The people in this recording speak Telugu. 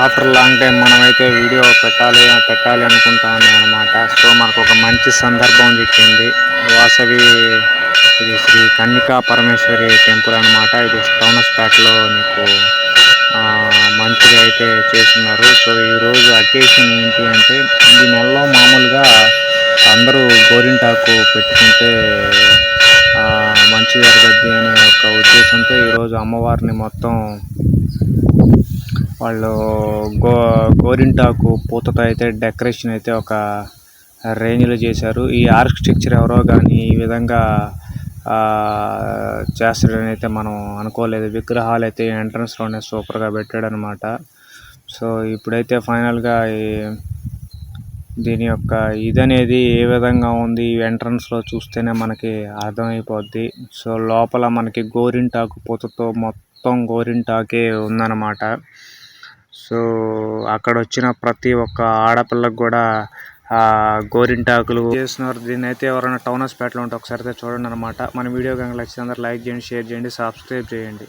ఆఫ్టర్ లాంగ్ టైం మనమైతే వీడియో పెట్టాలి అనుకుంటా ఉన్నాం అనమాట. సో మనకు ఒక మంచి సందర్భం చిక్కింది. వాసవి ఇది శ్రీ కన్యకా పరమేశ్వరి టెంపుల్ అనమాట. ఇది టౌనస్పేటలో మీకు మంచిగా అయితే చేస్తున్నారు. సో ఈరోజు అకేషన్ ఏంటి అంటే, ఈ నెలలో మామూలుగా అందరూ గోరింటాకు పెట్టుకుంటే మంచి జరగద్ది అనే ఒక ఉద్దేశంతో ఈరోజు అమ్మవారిని మొత్తం వాళ్ళు గోరింటాకు పూతతో అయితే డెకరేషన్ అయితే ఒక రేంజ్లో చేశారు. ఈ ఆర్కిటెక్చర్ ఎవరో కానీ ఈ విధంగా చేస్తాడని అయితే మనం అనుకోలేదు. విగ్రహాలు అయితే ఎంట్రన్స్లోనే సూపర్గా పెట్టాడు అనమాట. సో ఇప్పుడైతే ఫైనల్గా దీని యొక్క ఇదనేది ఏ విధంగా ఉంది ఎంట్రన్స్లో చూస్తేనే మనకి అర్థమైపోద్ది. సో లోపల మనకి గోరింటాకు పూతతో మొత్తం గోరింటాకే ఉందన్నమాట. సో అక్కడ వచ్చిన ప్రతి ఒక్క ఆడపిల్లకు కూడా గోరింటాకులు చేస్తున్నారు. దీన్ని అయితే ఎవరైనా టౌనస్పేటలో ఉంటే ఒకసారి అయితే చూడండి అనమాట. మన వీడియో కనుక నచ్చితే అందరూ లైక్ చేయండి, షేర్ చేయండి, సబ్స్క్రైబ్ చేయండి.